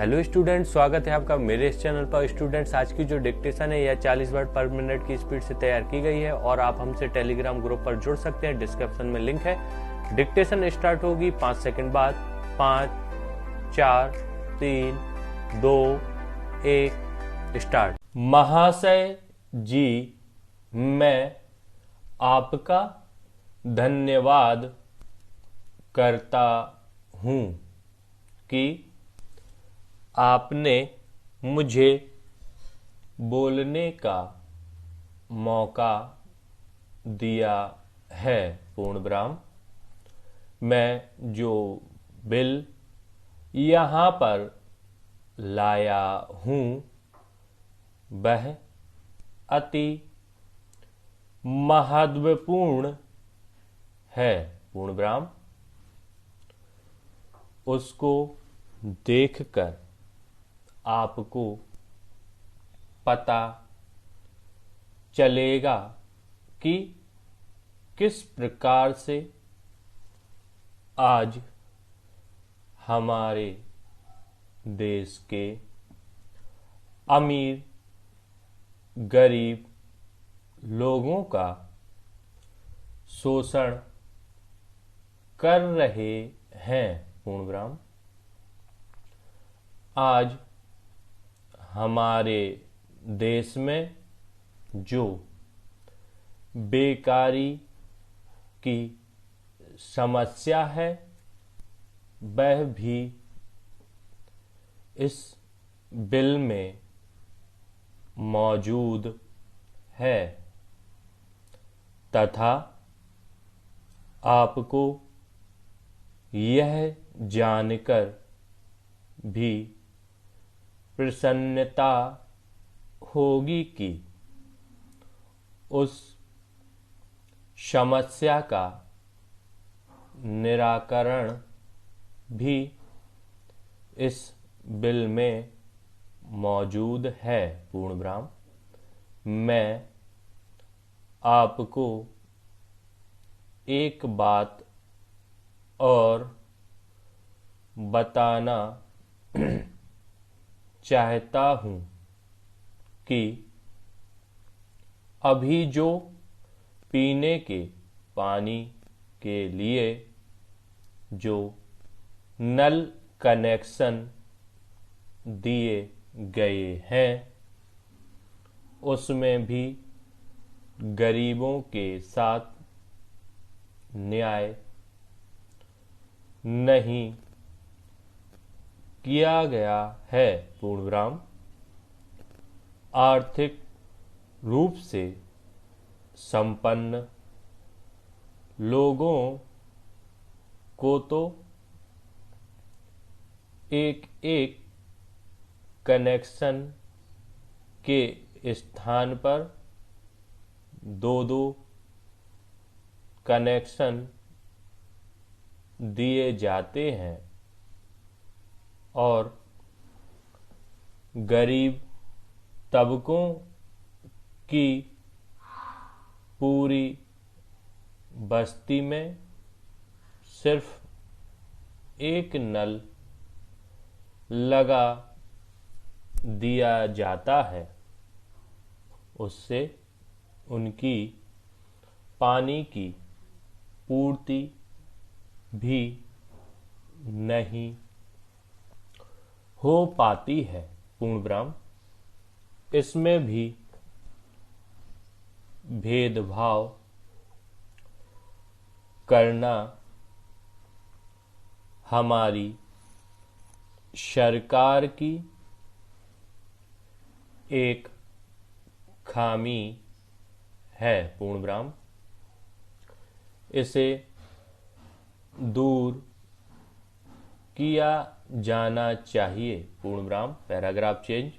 Hello student, स्वागत है आपका मेरे इस चैनल पर। स्टूडेंट्स, आज की जो डिक्टेशन है यह 40 वर्ड पर मिनट की स्पीड से तैयार की गई है और आप हमसे टेलीग्राम ग्रुप पर जुड़ सकते हैं। डिस्क्रिप्शन में लिंक है। डिक्टेशन स्टार्ट होगी 5 सेकंड बाद। 5, 4, 3, 2, 1 स्टार्ट। महाशय जी, मैं आपका धन्यवाद करता हूँ कि आपने मुझे बोलने का मौका दिया है। पूर्ण विराम। मैं जो बिल यहाँ पर लाया हूँ वह अति महत्वपूर्ण है। पूर्ण विराम। उसको देखकर आपको पता चलेगा कि किस प्रकार से आज हमारे देश के अमीर गरीब लोगों का शोषण कर रहे हैं। पूर्ण विराम। आज हमारे देश में जो बेकारी की समस्या है वह भी इस बिल में मौजूद है तथा आपको यह जानकर भी प्रसन्नता होगी कि उस समस्या का निराकरण भी इस बिल में मौजूद है। पूर्ण विराम। मैं आपको एक बात और बताना चाहता हूँ कि अभी जो पीने के पानी के लिए जो नल कनेक्शन दिए गए हैं उसमें भी गरीबों के साथ न्याय नहीं किया गया है। पूर्ण विराम। आर्थिक रूप से संपन्न लोगों को तो एक एक कनेक्शन के स्थान पर दो दो कनेक्शन दिए जाते हैं और गरीब तबकों की पूरी बस्ती में सिर्फ एक नल लगा दिया जाता है। उससे उनकी पानी की पूर्ति भी नहीं हो पाती है। पूर्ण विराम। इसमें भी भेदभाव करना हमारी सरकार की एक खामी है। पूर्ण विराम। इसे दूर किया जाना चाहिए। पूर्ण विराम। Paragraph change.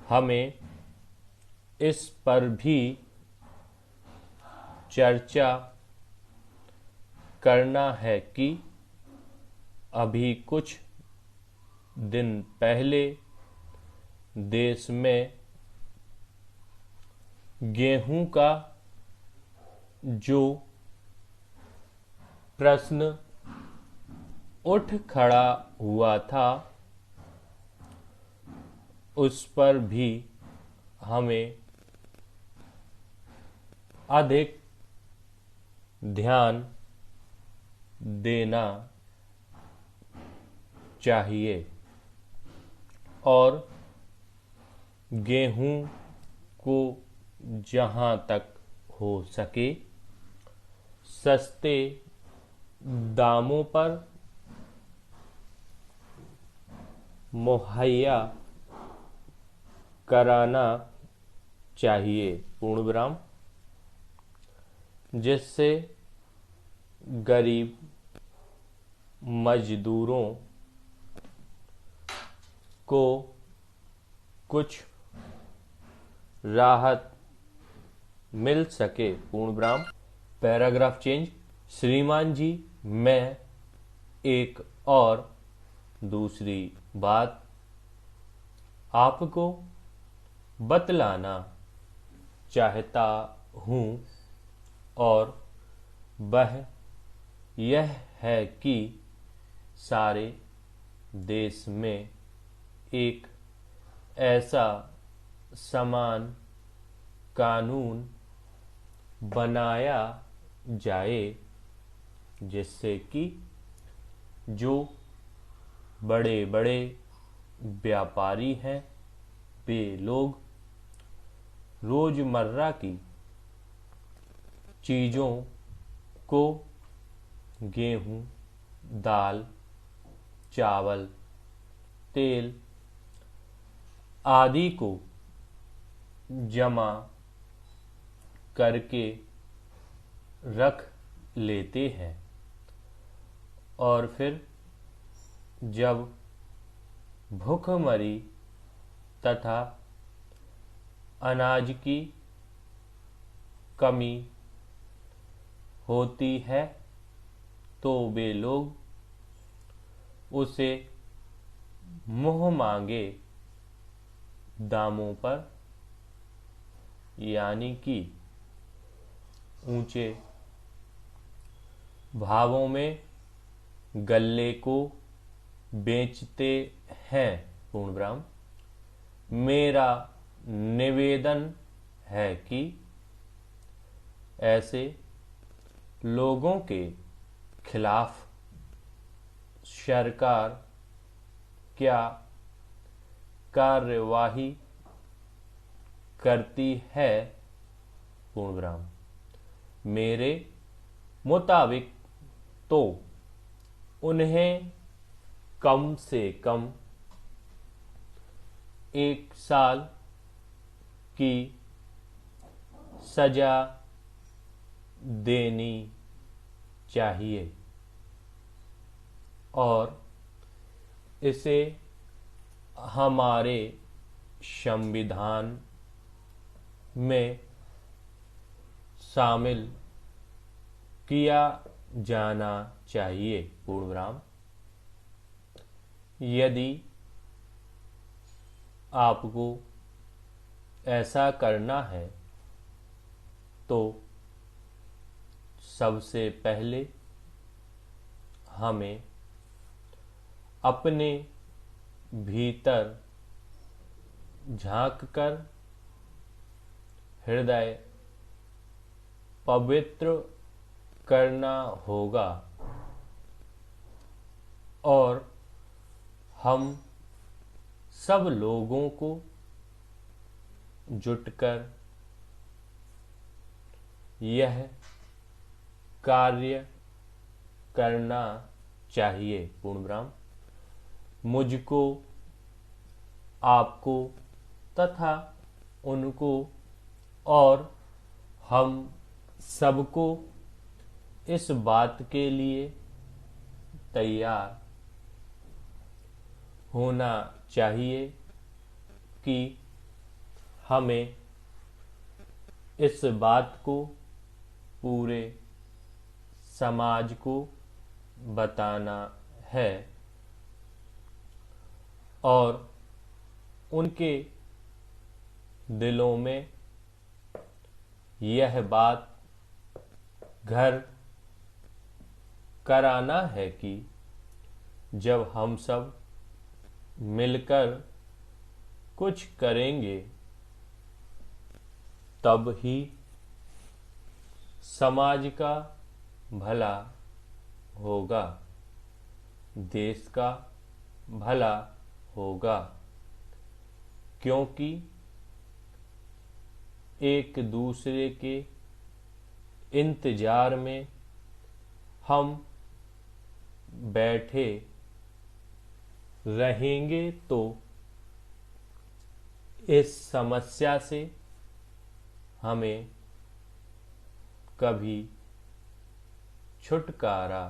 हमें इस पर भी चर्चा करना है कि अभी कुछ दिन पहले देश में गेहूं का जो प्रश्न उठ खड़ा हुआ था उस पर भी हमें अधिक ध्यान देना चाहिए और गेहूं को जहां तक हो सके सस्ते दामों पर मुहैया कराना चाहिए पूर्ण विराम, जिससे गरीब मजदूरों को कुछ राहत मिल सके पूर्ण विराम। Paragraph change. श्रीमान जी, मैं एक और दूसरी बात आपको बतलाना चाहता हूँ और वह यह है कि सारे देश में एक ऐसा समान कानून बनाया जाए जिससे कि जो बड़े बड़े व्यापारी हैं वे लोग रोजमर्रा की चीजों को गेहूं, दाल, चावल, तेल आदि को जमा करके रख लेते हैं और फिर जब भूखमरी तथा अनाज की कमी होती है तो वे लोग उसे मुंह मांगे दामों पर यानी कि ऊंचे भावों में गल्ले को बेचते हैं पूर्ण विराम। मेरा निवेदन है कि ऐसे लोगों के खिलाफ सरकार क्या कार्यवाही करती है पूर्ण विराम। मेरे मुताबिक तो उन्हें कम से कम 1 साल की सजा देनी चाहिए और इसे हमारे संविधान में शामिल किया जाना चाहिए पूर्ण विराम। यदि आपको ऐसा करना है तो सबसे पहले हमें अपने भीतर झांककर हृदय पवित्र करना होगा और हम सब लोगों को जुटकर यह कार्य करना चाहिए पूर्ण विराम। मुझको, आपको तथा उनको और हम सबको इस बात के लिए तैयार होना चाहिए कि हमें इस बात को पूरे समाज को बताना है और उनके दिलों में यह बात घर कराना है कि जब हम सब मिलकर कुछ करेंगे तब ही समाज का भला होगा, देश का भला होगा, क्योंकि एक दूसरे के इंतजार में हम बैठे रहेंगे तो इस समस्या से हमें कभी छुटकारा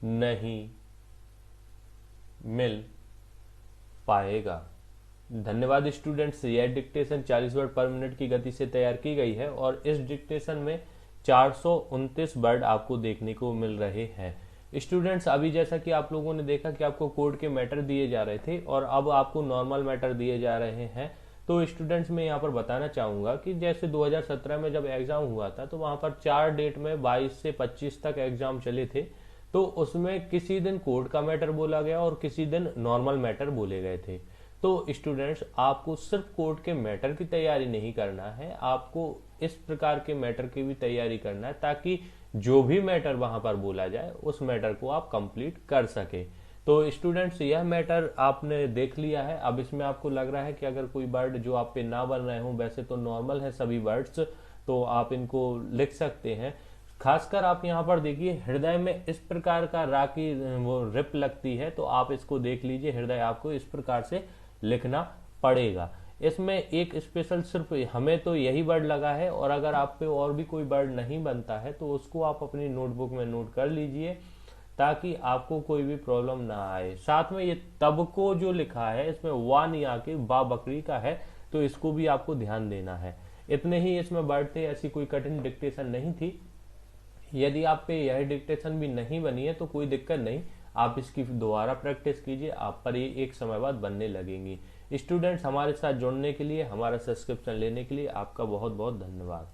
नहीं मिल पाएगा। धन्यवाद स्टूडेंट्स। यह डिक्टेशन 40 वर्ड पर मिनट की गति से तैयार की गई है और इस डिक्टेशन में 429 वर्ड आपको देखने को मिल रहे हैं। स्टूडेंट्स, अभी जैसा कि आप लोगों ने देखा कि आपको कोड के मैटर दिए जा रहे थे और अब आपको नॉर्मल मैटर दिए जा रहे हैं, तो स्टूडेंट्स मैं यहाँ पर बताना चाहूंगा कि जैसे 2017 में जब एग्जाम हुआ था तो वहां पर 4 डेट में 22 से 25 तक एग्जाम चले थे। तो उसमें किसी दिन कोड का मैटर बोला गया और किसी दिन नॉर्मल मैटर बोले गए थे। तो स्टूडेंट्स, आपको सिर्फ कोड के मैटर की तैयारी नहीं करना है, आपको इस प्रकार के मैटर की भी तैयारी करना है ताकि जो भी मैटर वहां पर बोला जाए उस मैटर को आप कंप्लीट कर सके। तो स्टूडेंट्स, यह मैटर आपने देख लिया है। अब इसमें आपको लग रहा है कि अगर कोई वर्ड जो आप पे ना बन रहे हो, वैसे तो नॉर्मल है सभी वर्ड्स, तो आप इनको लिख सकते हैं। खासकर आप यहाँ पर देखिए, हृदय में इस प्रकार का रा की वो रिप लगती है, तो आप इसको देख लीजिए, हृदय आपको इस प्रकार से लिखना पड़ेगा। इसमें एक स्पेशल सिर्फ हमें तो यही वर्ड लगा है, और अगर आप पे और भी कोई वर्ड नहीं बनता है तो उसको आप अपनी नोटबुक में नोट कर लीजिए ताकि आपको कोई भी प्रॉब्लम ना आए। साथ में ये तब को जो लिखा है इसमें वा नहीं आके बा बकरी का है, तो इसको भी आपको ध्यान देना है। इतने ही इसमें वर्ड थे, ऐसी कोई कठिन डिक्टेशन नहीं थी। यदि आप पे यह डिक्टेशन भी नहीं बनी है तो कोई दिक्कत नहीं, आप इसकी दोबारा प्रैक्टिस कीजिए, आप पर ये एक समय बाद बनने लगेंगी। स्टूडेंट्स, हमारे साथ जुड़ने के लिए, हमारा सब्सक्रिप्शन लेने के लिए आपका बहुत बहुत धन्यवाद।